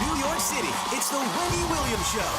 New York City, it's the Wendy Williams Show.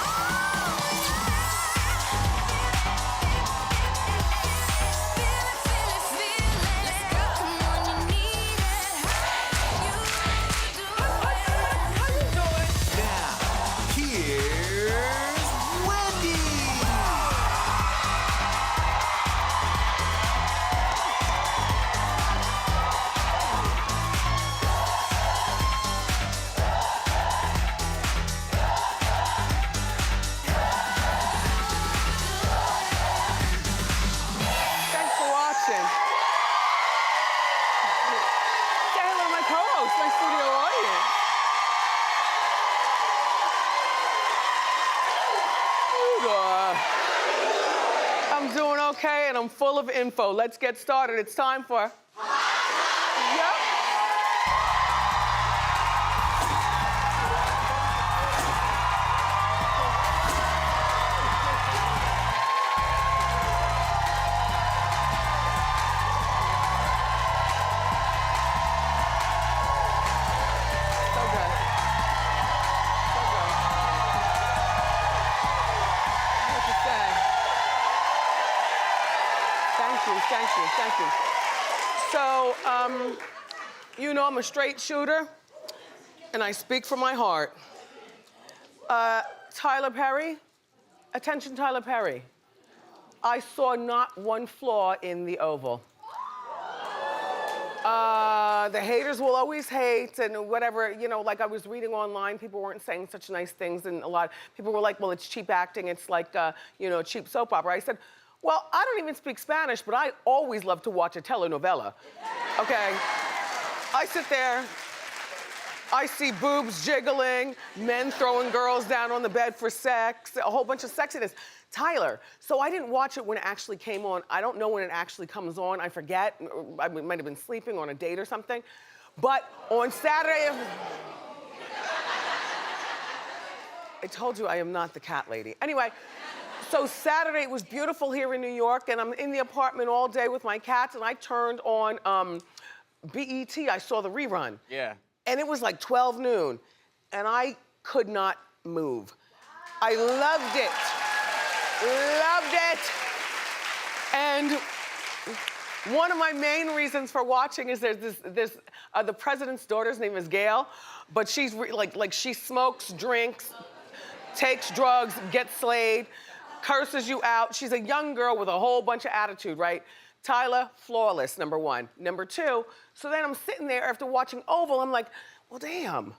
I'm doing okay and I'm full of info. Let's get started. It's time for... Yep. Thank you. So, you know I'm a straight shooter, and I speak from my heart. Tyler Perry, attention Tyler Perry. I saw not one flaw in the Oval. The haters will always hate and whatever, you know, like I was reading online, people weren't saying such nice things, and a lot of people were like, well, it's cheap acting, it's like, you know, cheap soap opera. I said, well, I don't even speak Spanish, but I always love to watch a telenovela, okay? I sit there, I see boobs jiggling, men throwing girls down on the bed for sex, a whole bunch of sexiness. Tyler, so I didn't watch it when it actually came on. I don't know when it actually comes on, I forget. I might have been sleeping on a date or something. But on Saturday, I told you I am not the cat lady. Anyway. So Saturday, it was beautiful here in New York, and I'm in the apartment all day with my cats, and I turned on BET. I saw the rerun. Yeah. And it was like 12 noon, and I could not move. I loved it. Loved it. And one of my main reasons for watching is there's the president's daughter's name is Gail, but she's like she smokes, drinks, takes drugs, gets slayed, curses you out. She's a young girl with a whole bunch of attitude, right? Tyler, flawless, number one. Number two, so then I'm sitting there after watching Oval, I'm like, well, damn,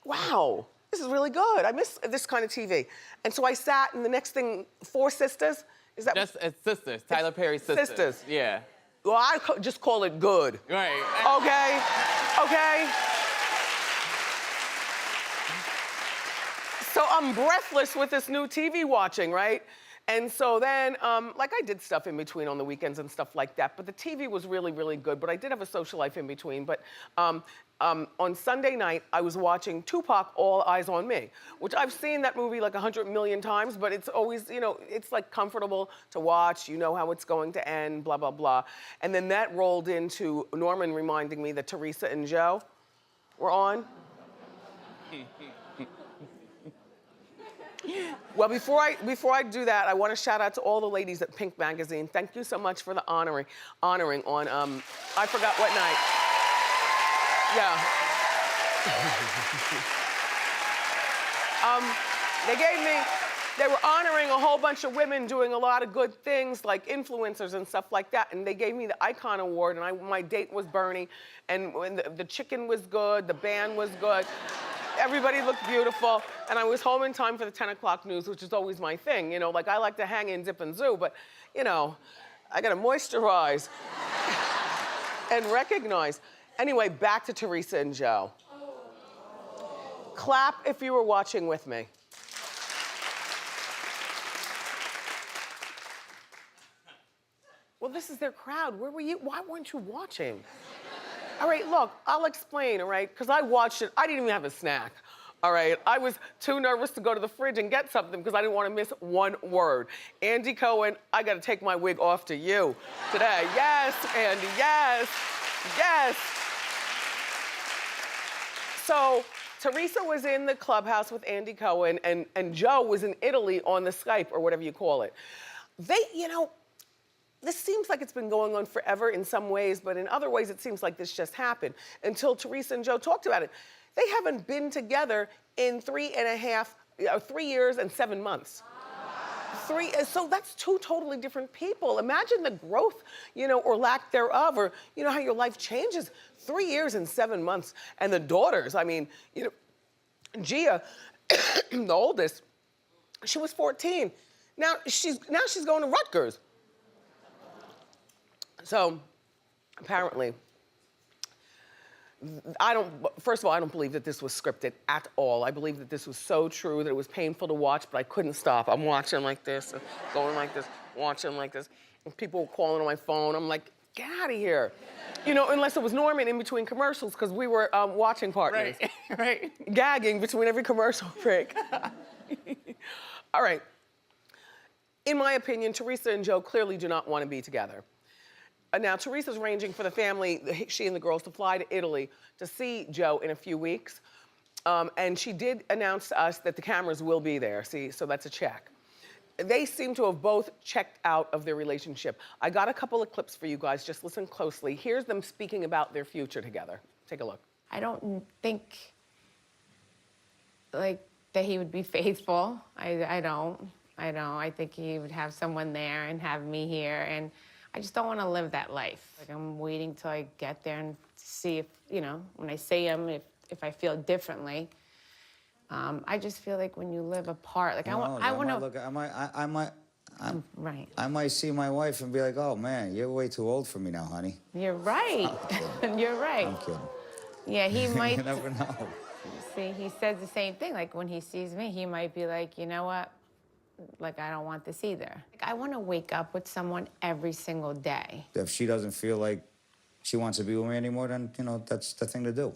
wow, this is really good. I miss this kind of TV. And so I sat, and the next thing, Four Sisters, is that? Just as sisters, Tyler Perry's sisters. Sisters. Yeah. Well, I just call it good. Right. Okay? So I'm breathless with this new TV watching, right? And so then, like I did stuff in between on the weekends and stuff like that, but the TV was really, really good, but I did have a social life in between. But on Sunday night, I was watching Tupac, All Eyes on Me, which I've seen that movie like 100 million times, but it's always, you know, it's like comfortable to watch, you know how it's going to end, blah, blah, blah. And then that rolled into Norman reminding me that Teresa and Joe were on. Well, before I do that, I want to shout out to all the ladies at Pink Magazine. Thank you so much for the honoring on, I forgot what night. Yeah. They were honoring a whole bunch of women doing a lot of good things, like influencers and stuff like that, and they gave me the Icon Award, and my date was Bernie, and the chicken was good, the band was good. Everybody looked beautiful, and I was home in time for the 10 o'clock news, which is always my thing, you know, like I like to hang in, dip and zoo, but, you know, I gotta moisturize and recognize. Anyway, back to Teresa and Joe. Clap if you were watching with me. Well, this is their crowd. Where were you? Why weren't you watching? All right, look, I'll explain, all right? Because I watched it, I didn't even have a snack, all right? I was too nervous to go to the fridge and get something because I didn't want to miss one word. Andy Cohen, I got to take my wig off to you today. Yes, Andy, yes, yes. So Teresa was in the clubhouse with Andy Cohen, and Joe was in Italy on the Skype, or whatever you call it. This seems like it's been going on forever in some ways, but in other ways it seems like this just happened until Teresa and Joe talked about it. They haven't been together in 3 years and 7 months. So that's 2 totally different people. Imagine the growth, or lack thereof, or how your life changes. 3 years and 7 months. And the daughters, Gia, the oldest, she was 14. Now she's going to Rutgers. So, apparently, first of all, I don't believe that this was scripted at all. I believe that this was so true that it was painful to watch, but I couldn't stop. I'm watching like this, going like this, watching like this. And people were calling on my phone. I'm like, get out of here. Unless it was Norman in between commercials, because we were watching partners. Right. Gagging between every commercial break. All right. In my opinion, Teresa and Joe clearly do not want to be together. Now, Teresa's arranging for the family, she and the girls, to fly to Italy to see Joe in a few weeks. And she did announce to us that the cameras will be there, so that's a check. They seem to have both checked out of their relationship. I got a couple of clips for you guys, just listen closely. Here's them speaking about their future together. Take a look. I don't think, that he would be faithful. I don't. I think he would have someone there and have me here, and I just don't want to live that life. I'm waiting till I get there and see if, when I see him, if I feel differently. I just feel like when you live apart, I want to. Right. I might see my wife and be like, oh man, you're way too old for me now, honey. You're right. You're right. I'm kidding. Yeah, he might. You never know. See, he says the same thing. When he sees me, he might be like, you know what? I don't want this either. I want to wake up with someone every single day. If she doesn't feel like she wants to be with me anymore, then, that's the thing to do.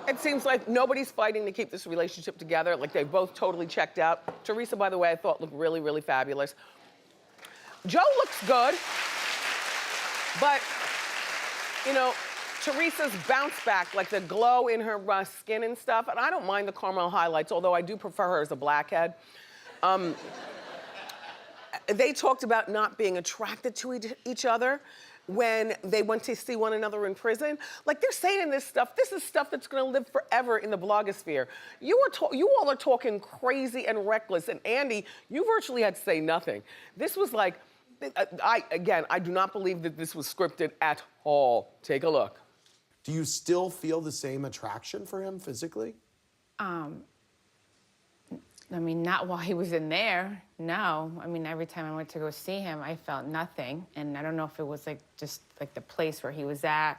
It seems like nobody's fighting to keep this relationship together. They both totally checked out. Teresa, by the way, I thought looked really, really fabulous. Joe looks good, but, Teresa's bounce back, the glow in her skin and stuff, and I don't mind the caramel highlights, although I do prefer her as a blackhead. They talked about not being attracted to each other when they went to see one another in prison. They're saying this is stuff that's gonna live forever in the blogosphere. You all are talking crazy and reckless, and Andy, you virtually had to say nothing. This was I do not believe that this was scripted at all. Take a look. Do you still feel the same attraction for him physically? Not while he was in there, no. Every time I went to go see him, I felt nothing. And I don't know if it was just the place where he was at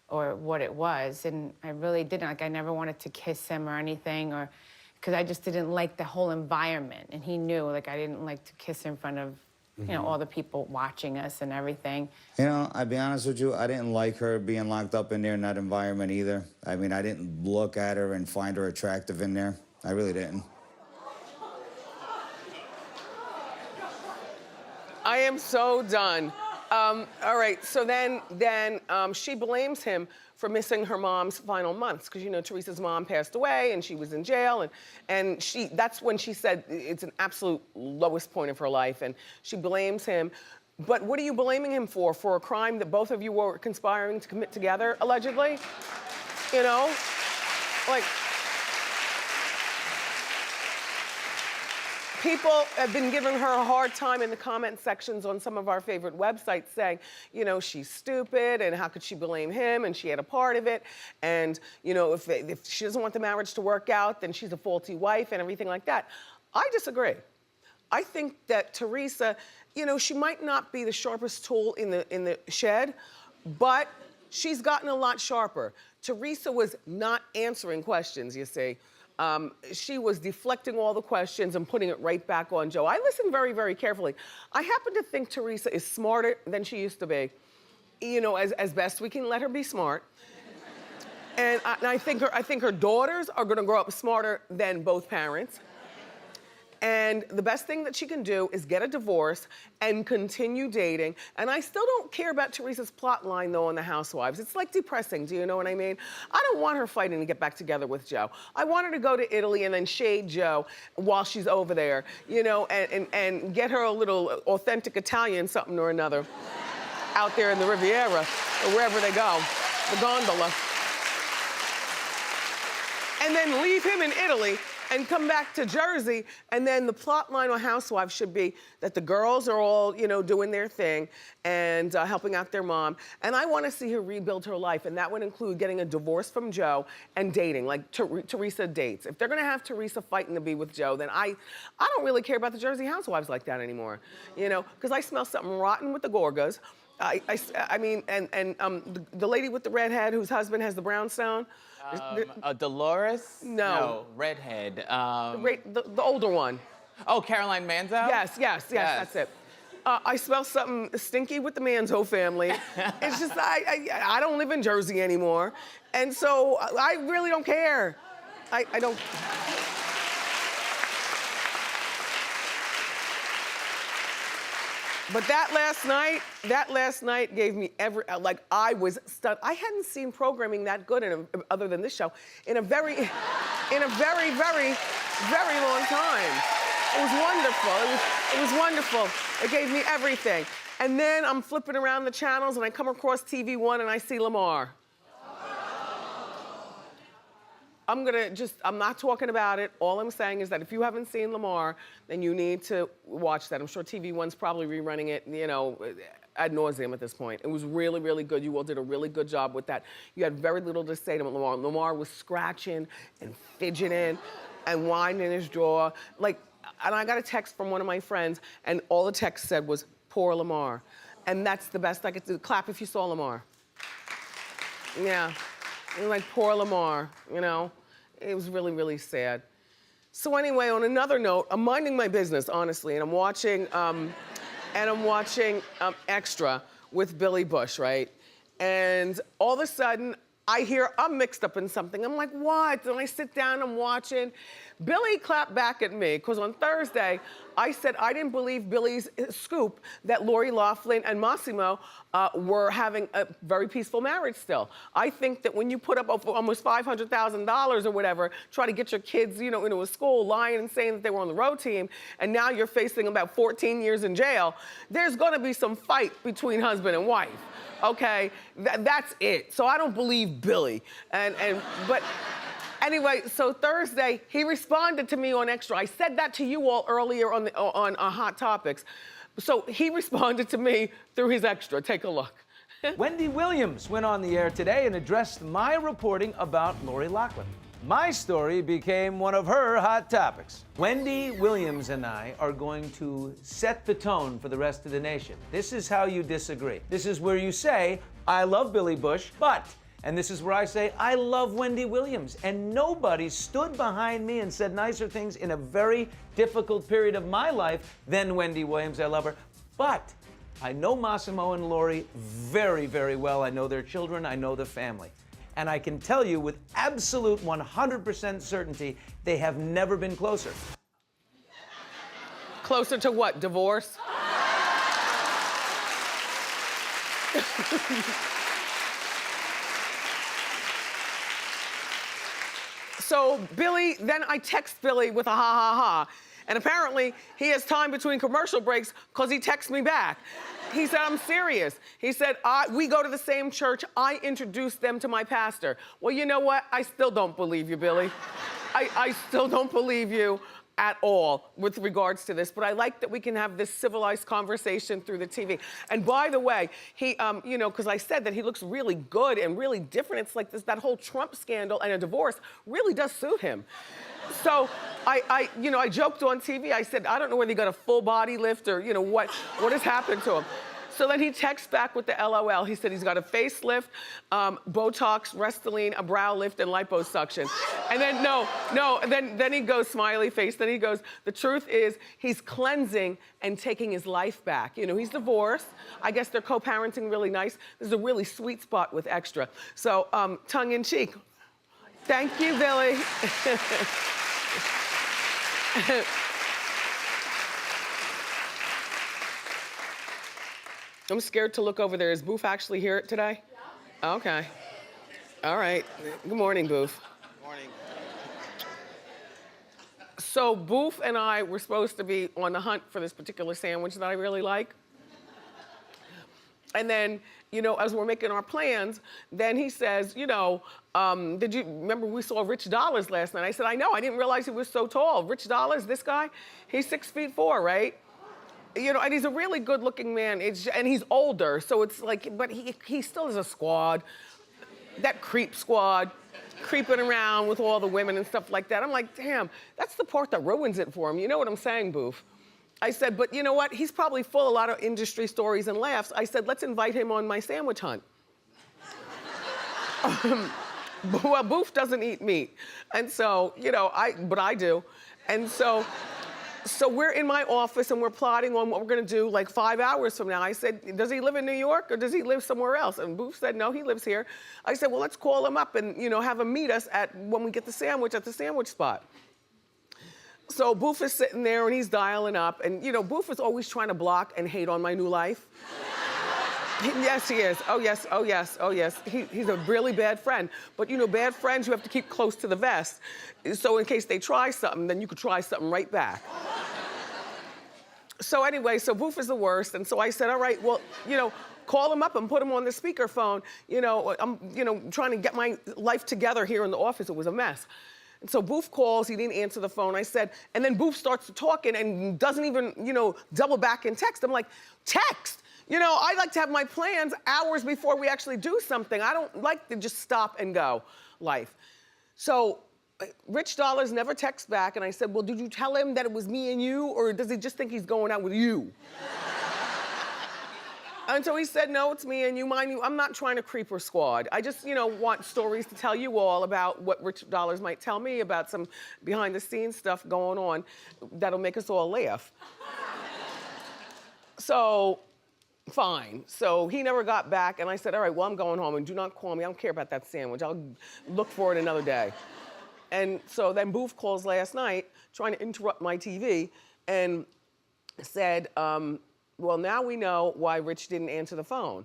or what it was. And I really didn't, I never wanted to kiss him or anything, or, because I just didn't like the whole environment. And he knew, I didn't like to kiss in front of, all the people watching us and everything. I'll be honest with you, I didn't like her being locked up in there in that environment either. I didn't look at her and find her attractive in there. I really didn't. I am so done. All right, so then she blames him for missing her mom's final months, because Teresa's mom passed away and she was in jail, and that's when she said it's an absolute lowest point of her life, and she blames him. But what are you blaming him for? For a crime that both of you were conspiring to commit together, allegedly? People have been giving her a hard time in the comment sections on some of our favorite websites, saying, she's stupid, and how could she blame him, and she had a part of it, and, if she doesn't want the marriage to work out, then she's a faulty wife, and everything like that. I disagree. I think that Teresa, she might not be the sharpest tool in the shed, but she's gotten a lot sharper. Teresa was not answering questions, you see. She was deflecting all the questions and putting it right back on Joe. I listened very, very carefully. I happen to think Teresa is smarter than she used to be. As best we can let her be smart. And I think her daughters are gonna grow up smarter than both parents. And the best thing that she can do is get a divorce and continue dating. And I still don't care about Teresa's plot line, though, on The Housewives. It's like depressing, do you know what I mean? I don't want her fighting to get back together with Joe. I want her to go to Italy and then shade Joe while she's over there, you know, and get her a little authentic Italian something or another out there in the Riviera or wherever they go, the gondola. And then leave him in Italy and come back to Jersey, and then the plot line on Housewives should be that the girls are all, you know, doing their thing and helping out their mom. And I want to see her rebuild her life, and that would include getting a divorce from Joe and dating, like Teresa dates. If they're gonna have Teresa fighting to be with Joe, then I don't really care about the Jersey Housewives like that anymore, you know, because I smell something rotten with the Gorgas. I mean, the lady with the red head whose husband has the brownstone. Dolores? No. Redhead. The older one. Oh, Caroline Manzo? Yes, that's it. I smell something stinky with the Manzo family. It's just, I don't live in Jersey anymore. And so I really don't care. I don't. But that last night gave me like I was stunned. I hadn't seen programming that good other than this show in a very, very, very long time. It was wonderful. It was wonderful. It gave me everything. And then I'm flipping around the channels and I come across TV1 and I see Lamar. I'm not talking about it. All I'm saying is that if you haven't seen Lamar, then you need to watch that. I'm sure TV1's probably rerunning it, you know, ad nauseum at this point. It was really, really good. You all did a really good job with that. You had very little to say to Lamar. Lamar was scratching and fidgeting and whining in his jaw. Like, and I got a text from one of my friends, and all the text said was, poor Lamar. And that's the best I could do. Clap if you saw Lamar. Yeah. Like, poor Lamar, you know? It was really, really sad. So anyway, on another note, I'm minding my business, honestly, and I'm watching Extra with Billy Bush, right? And all of a sudden, I hear I'm mixed up in something. I'm like, what? And I sit down, I'm watching. Billy clapped back at me, because on Thursday, I said I didn't believe Billy's scoop that Lori Loughlin and Massimo were having a very peaceful marriage still. I think that when you put up almost $500,000 or whatever, try to get your kids, you know, into a school, lying and saying that they were on the road team, and now you're facing about 14 years in jail, there's gonna be some fight between husband and wife. Okay, that's it. So I don't believe Billy. But anyway, so Thursday, he responded to me on Extra. I said that to you all earlier on Hot Topics. So he responded to me through his Extra. Take a look. Wendy Williams went on the air today and addressed my reporting about Lori Loughlin. My story became one of her hot topics. Wendy Williams and I are going to set the tone for the rest of the nation. This is how you disagree. This is where you say, I love Billy Bush, but, and this is where I say, I love Wendy Williams. And nobody stood behind me and said nicer things in a very difficult period of my life than Wendy Williams. I love her. But I know Massimo and Lori very, very well. I know their children. I know the family. And I can tell you with absolute 100% certainty, they have never been closer. Closer to what, divorce? So Billy, then I text Billy with a ha ha ha. And apparently he has time between commercial breaks because he texts me back. He said, I'm serious. He said, we go to the same church. I introduced them to my pastor. Well, you know what? I still don't believe you, Billy. I still don't believe you at all with regards to this, but I like that we can have this civilized conversation through the TV. And by the way, he, you know, because I said that he looks really good and really different. It's like that whole Trump scandal and a divorce really does suit him. So I joked on TV. I said, I don't know whether he got a full body lift or, you know, what has happened to him. So then he texts back with the LOL. He said he's got a facelift, Botox, Restylane, a brow lift, and liposuction. And then then he goes, smiley face. Then he goes, the truth is he's cleansing and taking his life back. You know, he's divorced. I guess they're co-parenting really nice. There's a really sweet spot with Extra. So tongue in cheek. Thank you, Billy. I'm scared to look over there. Is Boof actually here today? Yeah. Okay. All right. Good morning, Boof. Morning. So Boof and I were supposed to be on the hunt for this particular sandwich that I really like. And then, you know, as we're making our plans, then he says, you know, did you remember we saw Rich Dollaz last night? I said, I know, I didn't realize he was so tall. Rich Dollaz, this guy, he's 6'4", right? You know, and he's a really good looking man. And he's older, so it's like, but he still has a squad, that creep squad, creeping around with all the women and stuff like that. I'm like, damn, that's the part that ruins it for him. You know what I'm saying, Boof? I said, but you know what? He's probably full of a lot of industry stories and laughs. I said, let's invite him on my sandwich hunt. Well, Boof doesn't eat meat. And so, you know, but I do. And so we're in my office and we're plotting on what we're gonna do like 5 hours from now. I said, does he live in New York or does he live somewhere else? And Boof said, no, he lives here. I said, well, let's call him up and, you know, have him meet us when we get the sandwich at the sandwich spot. So Boof is sitting there and he's dialing up. And you know, Boof is always trying to block and hate on my new life. Yes, he is. Oh, yes, oh, yes, oh, yes. He's a really bad friend. But you know, bad friends you have to keep close to the vest. So in case they try something, then you could try something right back. So anyway, so Boof is the worst. And so I said, all right, well, you know, call him up and put him on the speakerphone. You know, I'm, you know, trying to get my life together here in the office. It was a mess. And so Boof calls, he didn't answer the phone. I said, and then Boof starts talking and doesn't even, you know, double back and text. I'm like, text? You know, I like to have my plans hours before we actually do something. I don't like to just stop and go life. So Rich Dollaz never texts back. And I said, well, did you tell him that it was me and you, or does he just think he's going out with you? And so he said, no, it's me and you. Mind you, I'm not trying to creep or squad. I just, you know, want stories to tell you all about what Rich Dollaz might tell me about some behind the scenes stuff going on that'll make us all laugh. So, fine. So he never got back and I said, all right, well, I'm going home and do not call me. I don't care about that sandwich. I'll look for it another day. And so then Boof calls last night trying to interrupt my TV and said, well, now we know why Rich didn't answer the phone,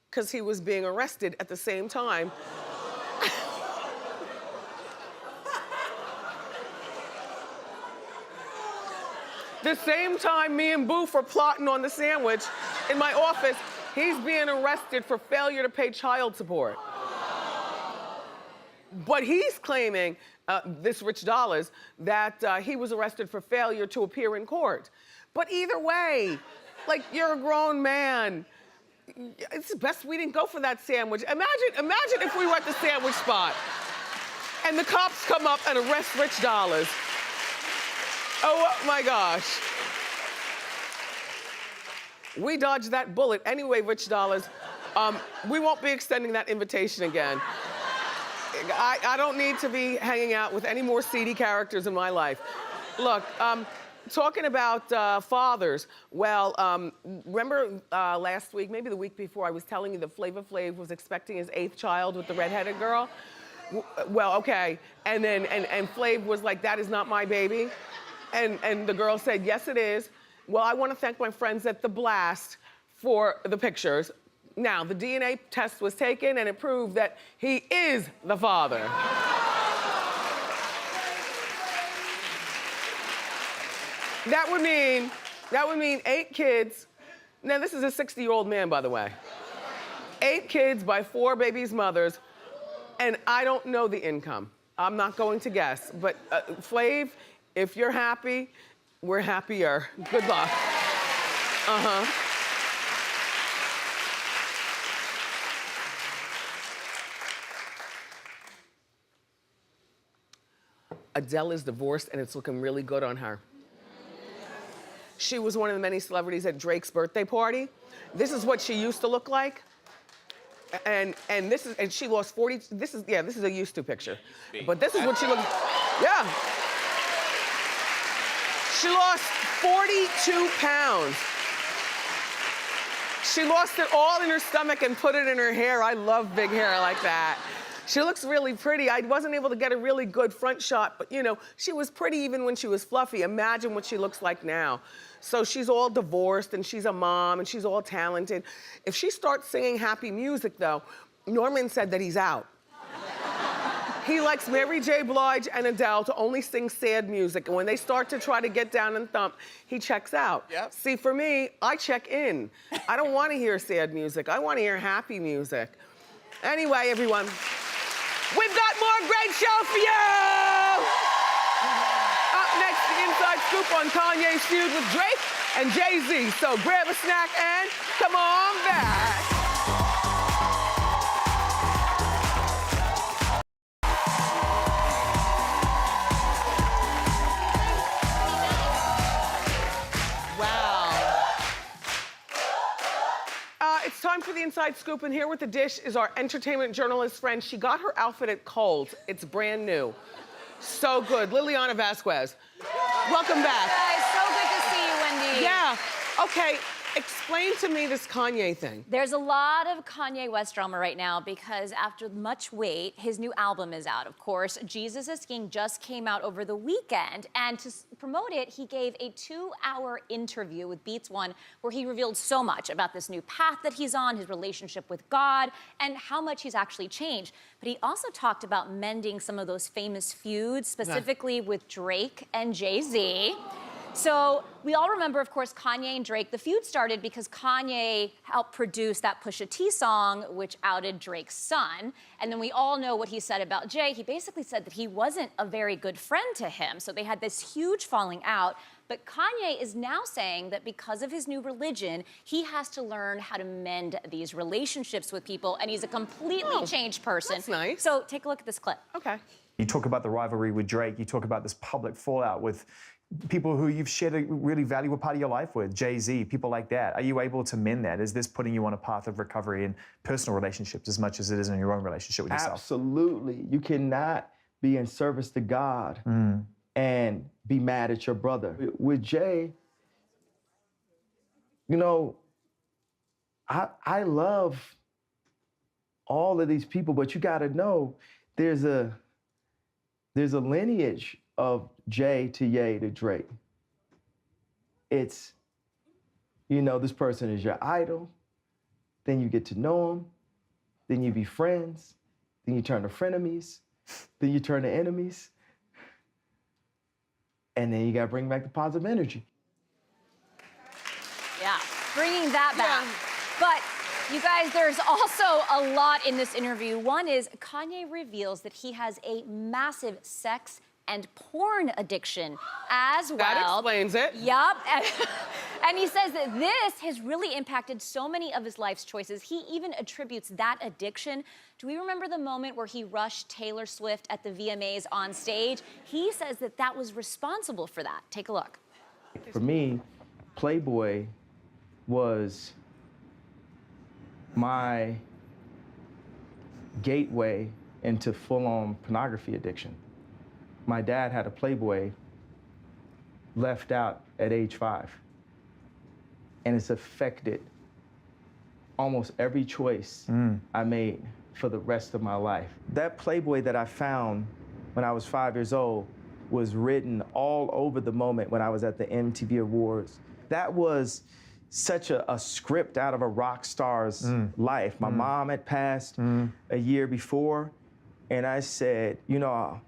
because he was being arrested at the same time. The same time me and Boof were plotting on the sandwich in my office, he's being arrested for failure to pay child support. But he's claiming, this Rich Dollaz, that he was arrested for failure to appear in court. But either way, like, you're a grown man. It's best we didn't go for that sandwich. Imagine if we were at the sandwich spot and the cops come up and arrest Rich Dollaz. Oh my gosh. We dodged that bullet. Anyway, Rich Dollaz, we won't be extending that invitation again. I don't need to be hanging out with any more seedy characters in my life. Look, talking about fathers, well, remember last week, maybe the week before, I was telling you that Flavor Flav was expecting his 8th child with the redheaded girl? Well, okay, and then Flav was like, that is not my baby. And the girl said, yes, it is. Well, I want to thank my friends at The Blast for the pictures. Now, the DNA test was taken and it proved that he is the father. That would mean 8 kids. Now, this is a 60-year-old man, by the way. 8 kids by 4 babies' mothers, and I don't know the income. I'm not going to guess, but Flav, if you're happy, we're happier. Good luck. Adele is divorced, and it's looking really good on her. She was one of the many celebrities at Drake's birthday party. This is what she used to look like. And she lost 40, this is a used to picture. But this is what she looked, yeah. She lost 42 pounds. She lost it all in her stomach and put it in her hair. I love big hair like that. She looks really pretty. I wasn't able to get a really good front shot, but you know, she was pretty even when she was fluffy. Imagine what she looks like now. So she's all divorced and she's a mom and she's all talented. If she starts singing happy music though, Norman said that he's out. He likes Mary J. Blige and Adele to only sing sad music. And when they start to try to get down and thump, he checks out. Yep. See, for me, I check in. I don't want to hear sad music. I want to hear happy music. Anyway, everyone, we've got more great show for you! Up next, the inside scoop on Kanye's feud with Drake and Jay-Z. So grab a snack and come on back. It's time for the inside scoop, and here with the dish is our entertainment journalist friend. She got her outfit at Kohl's. It's brand new. So good. Lilliana Vazquez. Welcome back. Guys, so good to see you, Wendy. Yeah. Okay, explain to me this Kanye thing. There's a lot of Kanye West drama right now because after much wait, his new album is out, of course. Jesus is King just came out over the weekend, and to promote it, he gave a 2-hour interview with Beats One where he revealed so much about this new path that he's on, his relationship with God, and how much he's actually changed. But he also talked about mending some of those famous feuds, specifically with Drake and Jay-Z. So we all remember, of course, Kanye and Drake. The feud started because Kanye helped produce that Pusha T song, which outed Drake's son. And then we all know what he said about Jay. He basically said that he wasn't a very good friend to him. So they had this huge falling out. But Kanye is now saying that because of his new religion, he has to learn how to mend these relationships with people. And he's a completely changed person. That's nice. So take a look at this clip. Okay. You talk about the rivalry with Drake. You talk about this public fallout with people who you've shared a really valuable part of your life with, Jay-Z, people like that. Are you able to mend that? Is this putting you on a path of recovery in personal relationships as much as it is in your own relationship with yourself? Absolutely. You cannot be in service to God and be mad at your brother. With Jay, you know, I love all of these people, but you gotta know there's a lineage of Jay to Ye to Drake. It's, you know, this person is your idol, then you get to know him, then you be friends, then you turn to frenemies, then you turn to enemies, and then you gotta bring back the positive energy. Yeah, bringing that back. But you guys, there's also a lot in this interview. One is Kanye reveals that he has a massive sex and porn addiction as well. That explains it. Yup. And he says that this has really impacted so many of his life's choices. He even attributes that addiction. Do we remember the moment where he rushed Taylor Swift at the VMAs on stage? He says that that was responsible for that. Take a look. For me, Playboy was my gateway into full-on pornography addiction. My dad had a Playboy left out at age 5. And it's affected almost every choice I made for the rest of my life. That Playboy that I found when I was 5 years old was written all over the moment when I was at the MTV Awards. That was such a script out of a rock star's life. My mom had passed a year before, and I said, you know,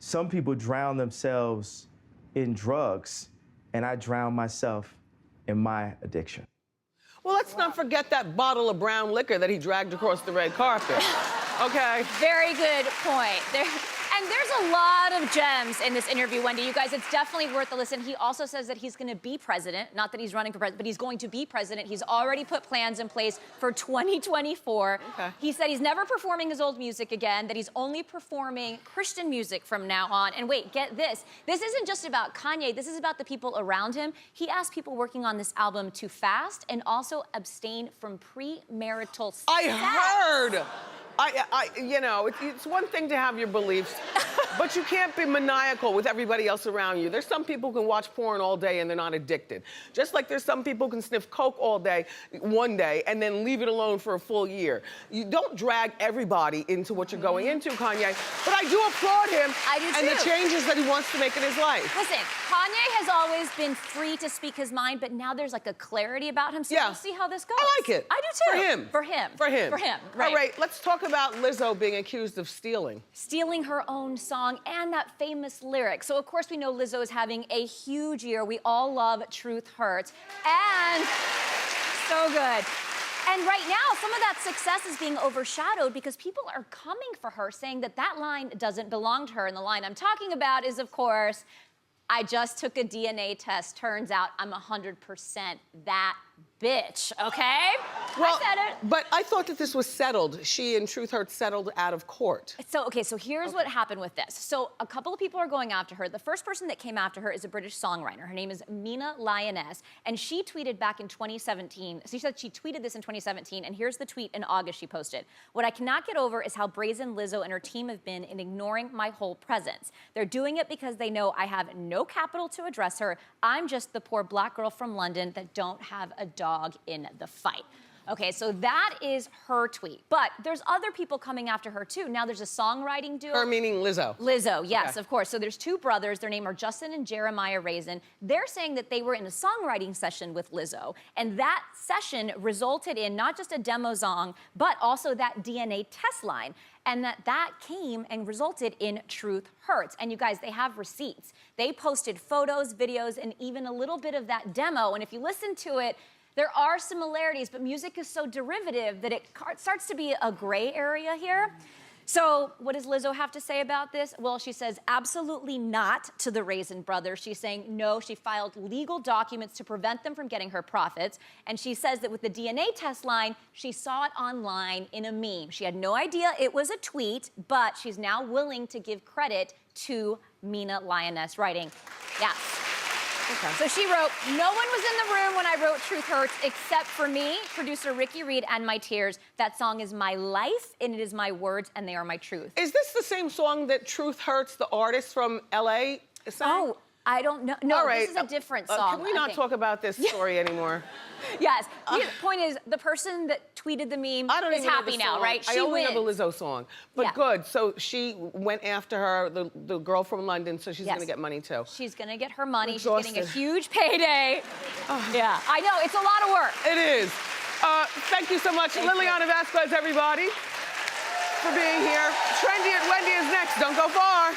some people drown themselves in drugs, and I drown myself in my addiction. Well, let's not forget that bottle of brown liquor that he dragged across the red carpet. Okay. Very good point. And there's a lot of gems in this interview, Wendy. You guys, it's definitely worth a listen. He also says that he's going to be president. Not that he's running for president, but he's going to be president. He's already put plans in place for 2024. Okay. He said he's never performing his old music again, that he's only performing Christian music from now on. And wait, get this. This isn't just about Kanye. This is about the people around him. He asked people working on this album to fast and also abstain from premarital sex. I heard. You know, it's one thing to have your beliefs, But you can't be maniacal with everybody else around you. There's some people who can watch porn all day and they're not addicted. Just like there's some people who can sniff coke all day, one day, and then leave it alone for a full year. You don't drag everybody into what you're going into, Kanye. But I do applaud him and the changes that he wants to make in his life. Listen, Kanye has always been free to speak his mind, but now there's like a clarity about him, so we'll see how this goes. I like it. I do too. For him. For him. For him. For him, right. All right, let's talk about Lizzo being accused of stealing. Stealing her own song and that famous lyric. So of course we know Lizzo is having a huge year. We all love Truth Hurts. And so good. And right now, some of that success is being overshadowed because people are coming for her saying that that line doesn't belong to her. And the line I'm talking about is, of course, I just took a DNA test. Turns out I'm 100% that bitch, okay? Well, I said it. But I thought that this was settled. She and Truth Hurts settled out of court. So, okay, so here's what happened with this. So a couple of people are going after her. The first person that came after her is a British songwriter. Her name is Mina Lioness, and she tweeted back in 2017. She said she tweeted this in 2017, and here's the tweet in August she posted. What I cannot get over is how brazen Lizzo and her team have been in ignoring my whole presence. They're doing it because they know I have no capital to address her. I'm just the poor black girl from London that don't have a dog in the fight. Okay, so that is her tweet. But there's other people coming after her too. Now there's a songwriting duo. Her meaning Lizzo. Lizzo, yes, of course. So there's two brothers. Their name are Justin and Jeremiah Raisin. They're saying that they were in a songwriting session with Lizzo, and that session resulted in not just a demo song, but also that DNA test line. And that came and resulted in Truth Hurts. And you guys, they have receipts. They posted photos, videos, and even a little bit of that demo. And if you listen to it, there are similarities, but music is so derivative that it starts to be a gray area here. So what does Lizzo have to say about this? Well, she says absolutely not to the Raisin brothers. She's saying no, she filed legal documents to prevent them from getting her profits. And she says that with the DNA test line, she saw it online in a meme. She had no idea it was a tweet, but she's now willing to give credit to Mina Lioness writing. Yes. Okay. So she wrote, no one was in the room when I wrote Truth Hurts except for me, producer Ricky Reed, and my tears. That song is my life, and it is my words, and they are my truth. Is this the same song that Truth Hurts, the artist from LA, sang? Oh, I don't know. No, all right. This is a different song. Can we not talk about this story anymore? Yes. The point is, the person that tweeted the meme is happy now, right? I only know the Lizzo song. But good. So she went after her, the girl from London, so she's going to get money too. She's going to get her money. She's getting a huge payday. Yeah. I know. It's a lot of work. It is. Thank you so much. Lilliana Vazquez, everybody, for being here. Trendy at Wendy is next. Don't go far.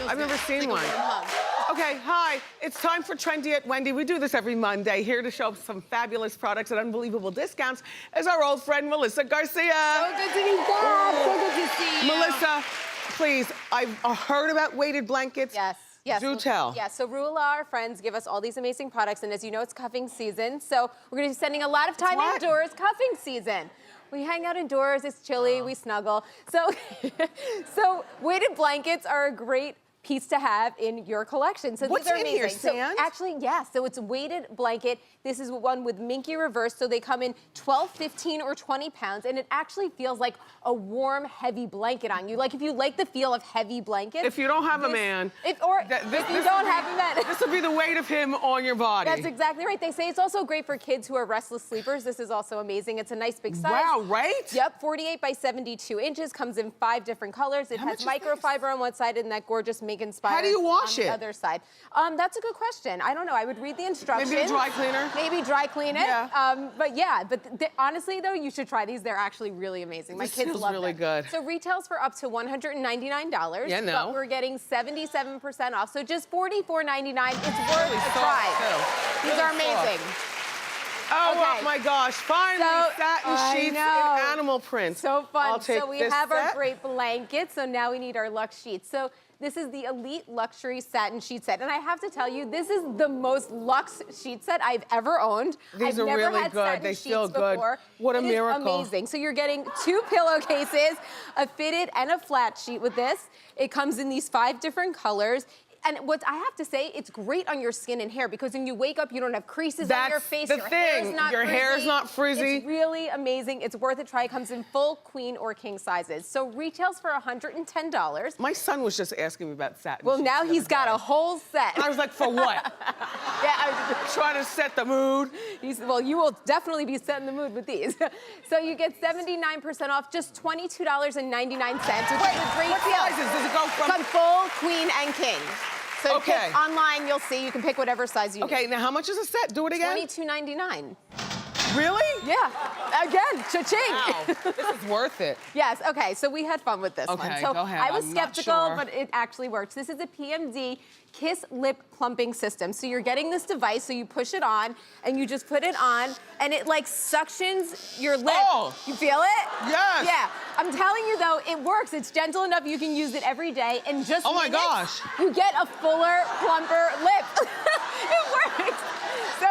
I've never seen one. Okay, hi. It's time for Trendy at Wendy. We do this every Monday. Here to show up some fabulous products at unbelievable discounts is our old friend, Melissa Garcia. So good to be back. So good to see you. Melissa, please, I've heard about weighted blankets. Yes. Yes. Do tell. Yeah, so Rula, our friends, give us all these amazing products, and as you know, it's cuffing season, so we're gonna be spending a lot of time indoors, cuffing season. We hang out indoors, it's chilly, we snuggle. So, so weighted blankets are a great piece to have in your collection. So what's these are in amazing. here, Sand? So actually, yes. So it's a weighted blanket. This is one with minky reverse. So they come in 12, 15, or 20 pounds, and it actually feels like a warm, heavy blanket on you. Like if you like the feel of heavy blankets. If you don't have a man. If you don't have a man. This would be the weight of him on your body. That's exactly right. They say it's also great for kids who are restless sleepers. This is also amazing. It's a nice big size. Wow, right? Yep, 48 by 72 inches. Comes in 5 different colors. It has microfiber on one side and that gorgeous mink inspired. How do you wash on it? The other side. That's a good question. I don't know. I would read the instructions. Maybe a dry cleaner? Maybe dry clean it. Yeah. But yeah, honestly though, you should try these. They're actually really amazing. My kids love them. Really good. So retails for up to $199. Yeah, no. But we're getting 77% off. So just $44.99. It's worth a try. These are amazing. Oh my gosh, finally, satin sheets and animal print. So fun. So we have our set. great blanket, so now we need our luxe sheets. So this is the Elite Luxury Satin Sheet Set. And I have to tell you, this is the most luxe sheet set I've ever owned. These are really good. They feel good. What a miracle. It is amazing. So you're getting 2 pillowcases, a fitted and a flat sheet with this. It comes in these 5 different colors. And what I have to say, it's great on your skin and hair because when you wake up, you don't have creases on your face. That's the thing. Your hair's not frizzy. It's really amazing. It's worth a try. It comes in full queen or king sizes. So retails for $110. My son was just asking me about satin. Well, now he's got a whole set. I was like, for what? Yeah, I was trying to set the mood. Well, you will definitely be setting the mood with these. So you get 79% off, just $22.99. Which is a great what deal. sizes does it go from? From full, queen, and king. So Okay. pick online, you'll see. You can pick whatever size you need. Okay, now how much is a set? Do it again. $22.99. Really? Yeah. Again, cha-ching. Wow, this is worth it. Yes, okay, so we had fun with this one. Okay, So go ahead. I was I'm not skeptical, sure. but it actually works. This is a PMD Kiss Lip Plumping System. So you're getting this device, so you push it on, and you just put it on, and it like suctions your lip. Oh. You feel it? Yes. Yeah. I'm telling you though, it works. It's gentle enough you can use it every day, and just Oh my minutes, gosh. you get a fuller, plumper lip. It works. So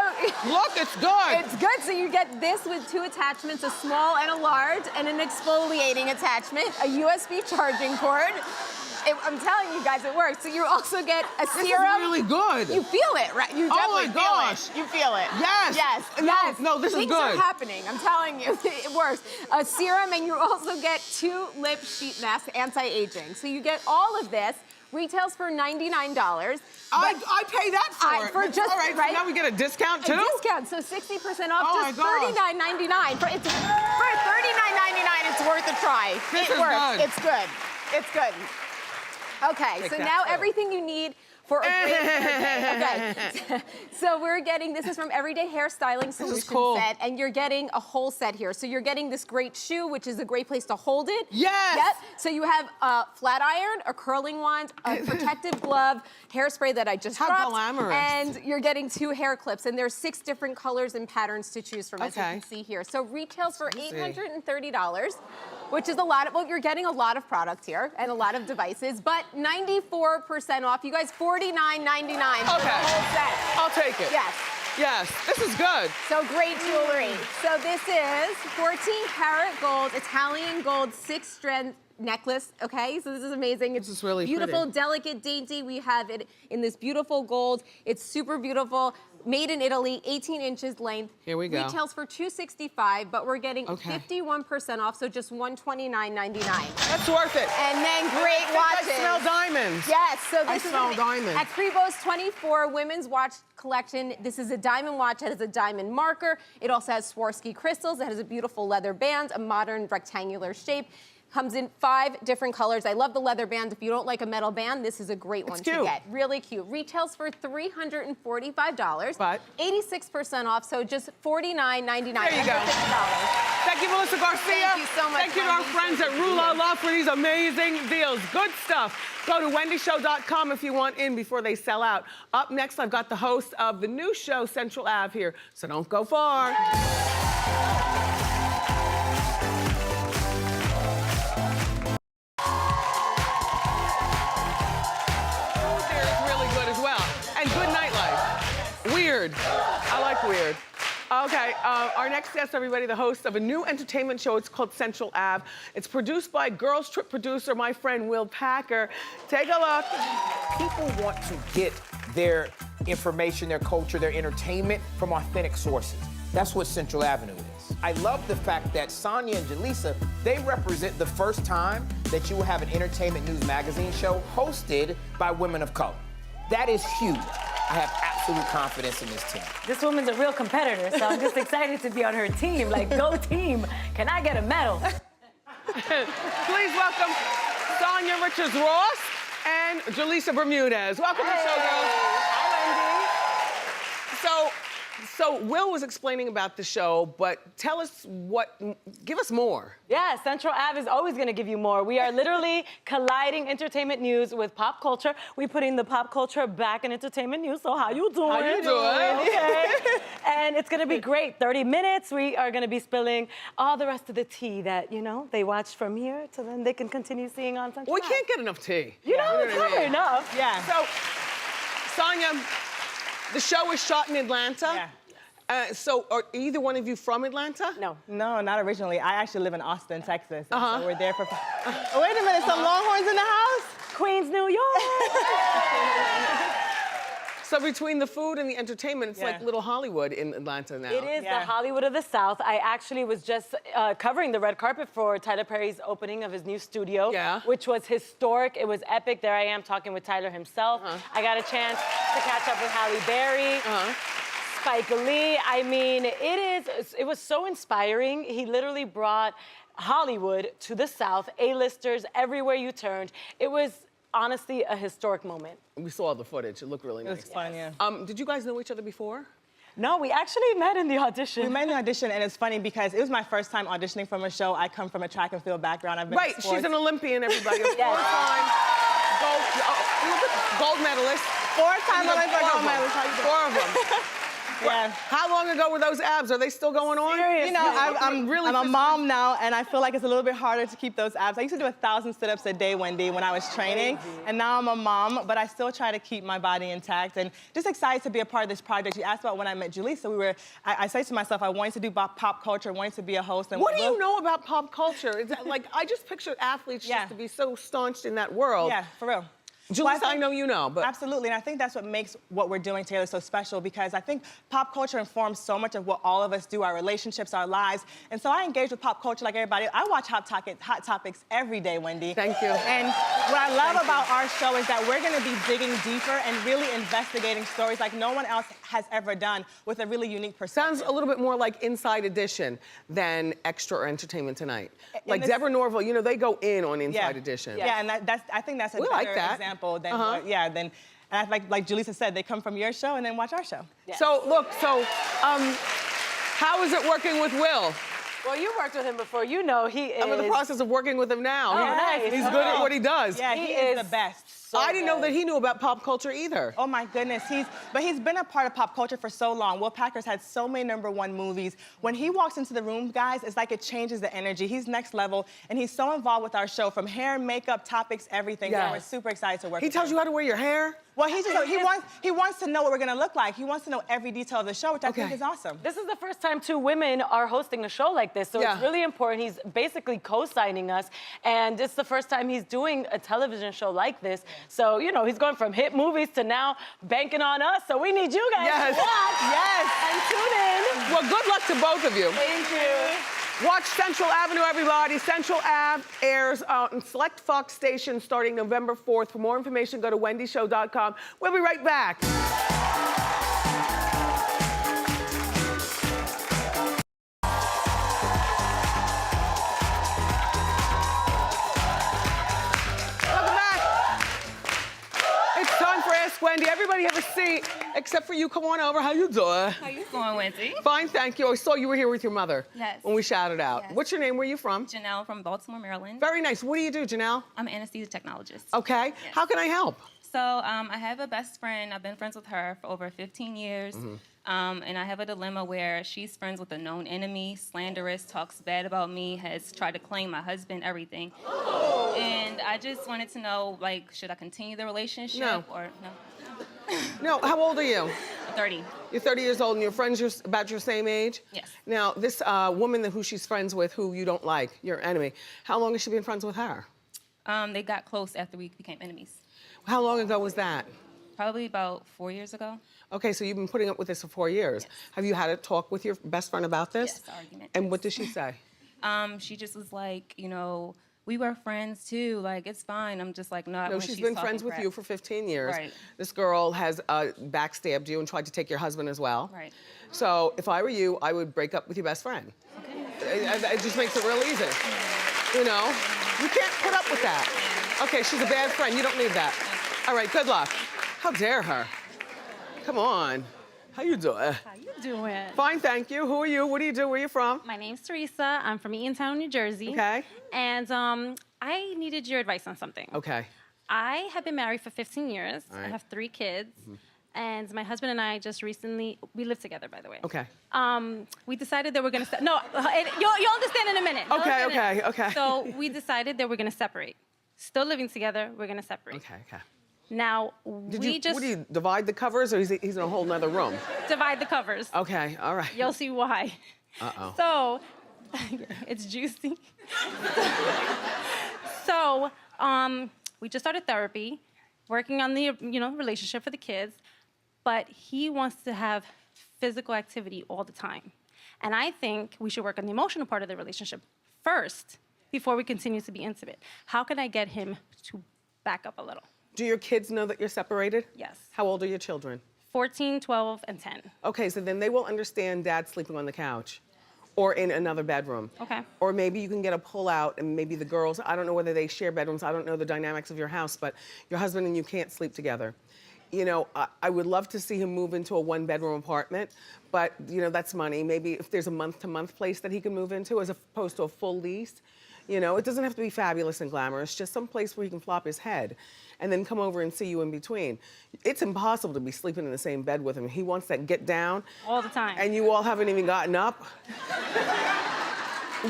Look, it's good. it's good. So you get this with two attachments, a small and a large, and an exfoliating attachment, a USB charging cord. I'm telling you guys, it works. So you also get a This serum. is really good. You feel it, right? You Oh definitely my feel gosh. it. You feel it. Yes. Yes. No, yes. no, this is Things good. are happening. I'm telling you, it works. A serum, and you also get 2 lip sheet masks, anti-aging. So you get all of this. Retails for $99. I pay that for it. For just all right, right. so now we get a discount too? A discount, so 60% off, Oh just my gosh. $39.99. For $39.99, it's worth a try. This It is works. good. It's good. It's good. Okay, Take so that now too. everything you need for a great hair day. Okay, so we're getting, this is from Everyday Hairstyling Solution cool. Set, and you're getting a whole set here. So you're getting this great shoe, which is a great place to hold it. Yes. Yep. So you have a flat iron, a curling wand, a protective glove, hairspray that I just How dropped, glamorous. and you're getting 2 hair clips, and there's 6 different colors and patterns to choose from, as you Okay. can see here. So retails for $830, which is a lot of, well, you're getting a lot of product here and a lot of devices, but 94% off. You guys, $49.99 for the whole set. I'll take it. Yes. Yes, this is good. So great jewelry. So this is 14-karat gold, Italian gold, 6-strand necklace, okay? So this is amazing. It's is really beautiful, pretty. delicate, dainty. We have it in this beautiful gold. It's super beautiful. Made in Italy, 18 inches length. Here we go. Retails for $265, but we're getting Okay. 51% off, so just $129.99. That's worth it. And then great watches. I smell diamonds. Yes, so I this is smell diamonds. at Krivos 24 women's watch collection. This is a diamond watch. It has a diamond marker. It also has Swarovski crystals. It has a beautiful leather band, a modern rectangular shape. Comes in 5 different colors. I love the leather band. If you don't like a metal band, this is a great one to cute. get. Really cute. Retails for $345, But 86% off, so just $49.99. There you go. Under $50. Thank you, Melissa Garcia. Thank you so much, Thank you to our Wendy. friends at Rue La La for these amazing deals. Good stuff. Go to wendyshow.com if you want in before they sell out. Up next, I've got the host of the new show, Central Ave, here, so don't go far. There is really good as well. And good nightlife. Weird. I like weird. Okay, our next guest, everybody, the host of a new entertainment show. It's called Central Ave. It's produced by Girls Trip producer, my friend Will Packer. Take a look. People want to get their information, their culture, their entertainment from authentic sources. That's what Central Avenue is. I love the fact that Sanya and Julissa, they represent the first time that you will have an entertainment news magazine show hosted by women of color. That is huge. I have absolute confidence in this team. This woman's a real competitor, so I'm just excited to be on her team. Like, go team. Can I get a medal? Please welcome Sanya Richards-Ross and Julissa Bermudez. Welcome to the show, girls. Hi, Wendy. So Will was explaining about the show, but tell us give us more. Yeah, Central Ave is always gonna give you more. We are literally colliding entertainment news with pop culture. We're putting the pop culture back in entertainment news, so how you doing? How you doing? Okay. And it's gonna be great. 30 minutes, we are gonna be spilling all the rest of the tea that, you know, they watch from here to then they can continue seeing on Central We Ave. can't get enough tea. You know, what it's I mean? never enough. Yeah. So, Sanya, the show was shot in Atlanta. Yeah. So are either one of you from Atlanta? No, not originally. I actually live in Austin, Texas. Uh-huh. So we're there for. Wait a minute, some Longhorns in the house? Queens, New York. So between the food and the entertainment, it's like little Hollywood in Atlanta now. It is the Hollywood of the South. I actually was just covering the red carpet for Tyler Perry's opening of his new studio, which was historic. It was epic. There I am talking with Tyler himself. I got a chance to catch up with Halle Berry. Spike Lee. I mean, it was so inspiring. He literally brought Hollywood to the South, A-listers everywhere you turned. It was honestly a historic moment. We saw the footage. It looked really nice. It was fun, yeah. Did you guys know each other before? No, we actually met in the audition. We met in the audition, and it's funny because it was my first time auditioning from a show. I come from a track and field background. I've been in sports. She's an Olympian, everybody. Four-time gold medalist. Four-time Olympic gold medalist. Four of them. Yeah. How long ago were those abs? Are they still going on? Seriously. You know, I'm a mom now, and I feel like it's a little bit harder to keep those abs. I used to do 1,000 sit-ups a day, Wendy, when I was training, and now I'm a mom, but I still try to keep my body intact, and just excited to be a part of this project. You asked about when I met Julissa. I say to myself, I wanted to do pop culture, wanted to be a host. And what do you know about pop culture? Is that, like, I just pictured athletes just to be so staunched in that world. Yeah, for real. Julissa, I know you know, but... Absolutely, and I think that's what makes what we're doing together so special, because I think pop culture informs so much of what all of us do, our relationships, our lives, and so I engage with pop culture like everybody. I watch Hot Topics every day, Wendy. Thank you. And what I love about our show is that we're gonna be digging deeper and really investigating stories like no one else has ever done, with a really unique perspective. Sounds a little bit more like Inside Edition than Extra or Entertainment Tonight. Like Deborah Norville, you know, they go in on Inside Edition. Yeah, and I think that's a better example than and like Julissa said, they come from your show and then watch our show. Yeah. So look, how is it working with Will? Well, you worked with him before. You know he is. I'm in the process of working with him now. Oh, nice. He's good at what he does. Yeah, he is the best. So I didn't know that he knew about pop culture either. Oh my goodness, but he's been a part of pop culture for so long. Will Packer's had so many #1 movies. When he walks into the room, guys, it's like it changes the energy. He's next level, and he's so involved with our show, from hair, makeup, topics, everything. So we're super excited to work with him. He tells you how to wear your hair? Well, he wants to know what we're gonna look like. He wants to know every detail of the show, which I think is awesome. This is the first time 2 women are hosting a show like this, so it's really important. He's basically co-signing us, and it's the first time he's doing a television show like this. So, you know, he's going from hit movies to now banking on us, so we need you guys to watch and tune in. Well, good luck to both of you. Thank you. Watch Central Avenue, everybody. Central Ave airs on select Fox stations starting November 4th. For more information, go to wendyshow.com. We'll be right back. Wendy, everybody have a seat, except for you. Come on over. How you doing? How you doing, Wendy? Fine, thank you. I saw you were here with your mother. Yes. When we shouted out. Yes. What's your name? Where are you from? Janelle from Baltimore, Maryland. Very nice. What do you do, Janelle? I'm an anesthesia technologist. Okay. Yes. How can I help? So I have a best friend. I've been friends with her for over 15 years. And I have a dilemma where she's friends with a known enemy, slanderous, talks bad about me, has tried to claim my husband, everything. And I just wanted to know, like, should I continue the relationship or no? No, how old are you? 30. You're 30 years old and your friends are about your same age? Yes. Now, this woman who she's friends with, who you don't like, your enemy, how long has she been friends with her? They got close after we became enemies. How long ago was that? Probably about 4 years ago. Okay, so you've been putting up with this for 4 years. Yes. Have you had a talk with your best friend about this? Yes, argument. And what did she say? She just was like, you know, we were friends too. Like, it's fine. I'm just like, not No, when she's she's been talking friends with crap. you for 15 years. Right. This girl has backstabbed you and tried to take your husband as well. Right. So if I were you, I would break up with your best friend. Okay. It just makes it real easy. You know? You can't put up with that. Okay, she's a bad friend. You don't need that. All right, good luck. How dare her? Come on. How you doing? How you doing? Fine, thank you. Who are you? What do you do? Where are you from? My name's Teresa. I'm from Eatontown, New Jersey. Okay. And I needed your advice on something. Okay. I have been married for 15 years. All right. I have 3 kids. And my husband and I just recently, we live together, by the way. Okay. We decided that we're gonna, you'll understand in a minute. Okay. So we decided that we're gonna separate. Still living together, we're gonna separate. Okay. Now, What do you divide the covers, or he's in a whole nother room? divide the covers. Okay, all right. You'll see why. Uh-oh. So, it's juicy. So, We just started therapy, working on the relationship for the kids, but he wants to have physical activity all the time. And I think we should work on the emotional part of the relationship first before we continue to be intimate. How can I get him to back up a little? Do your kids know that you're separated? Yes. How old are your children? 14, 12, and 10. Okay, so then they will understand dad sleeping on the couch or in another bedroom. Okay. Or maybe you can get a pull-out and maybe the girls, I don't know whether they share bedrooms, I don't know the dynamics of your house, but your husband and you can't sleep together. You know, I would love to see him move into a one-bedroom apartment, but that's money. Maybe if there's a month-to-month place that he can move into as opposed to a full lease. It doesn't have to be fabulous and glamorous, just some place where he can flop his head and then come over and see you in between. It's impossible to be sleeping in the same bed with him. He wants that get down. All the time. And you all haven't even gotten up.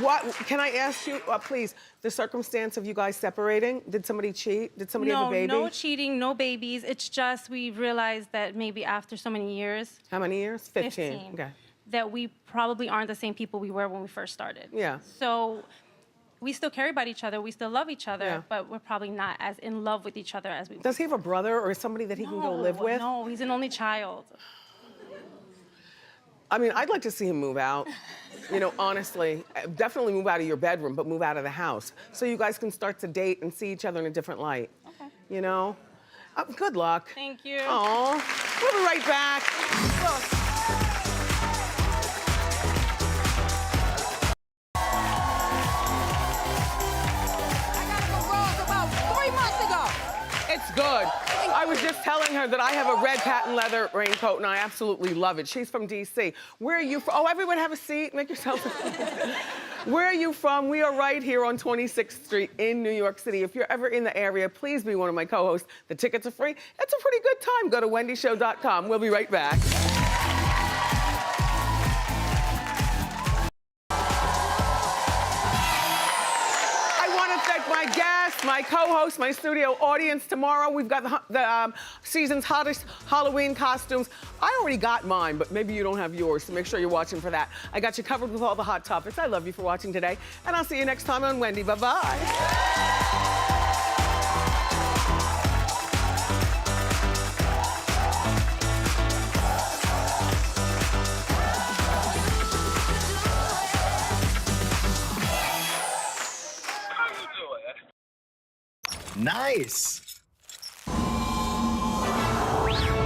What, can I ask you, please, the circumstance of you guys separating? Did somebody cheat? Did somebody have a baby? No cheating, no babies. It's just we realized that maybe after so many years. How many years? 15. Okay. That we probably aren't the same people we were when we first started. Yeah. So we still care about each other, we still love each other, but we're probably not as in love with each other as we were. Does he have a brother or somebody that he can go live with? No, he's an only child. I mean, I'd like to see him move out. Honestly, definitely move out of your bedroom, but move out of the house. So you guys can start to date and see each other in a different light. Okay. Good luck. Thank you. Aw, we'll be right back. Look. It's good. I was just telling her that I have a red patent leather raincoat and I absolutely love it. She's from DC. Where are you from? Oh, everyone have a seat. Make yourself a seat. Where are you from? We are right here on 26th Street in New York City. If you're ever in the area, please be one of my co-hosts. The tickets are free. It's a pretty good time. Go to wendyshow.com. We'll be right back. My guests, my co-host, my studio audience. Tomorrow we've got the season's hottest Halloween costumes. I already got mine, but maybe you don't have yours, so make sure you're watching for that. I got you covered with all the hot topics. I love you for watching today, and I'll see you next time on Wendy. Bye-bye. Nice.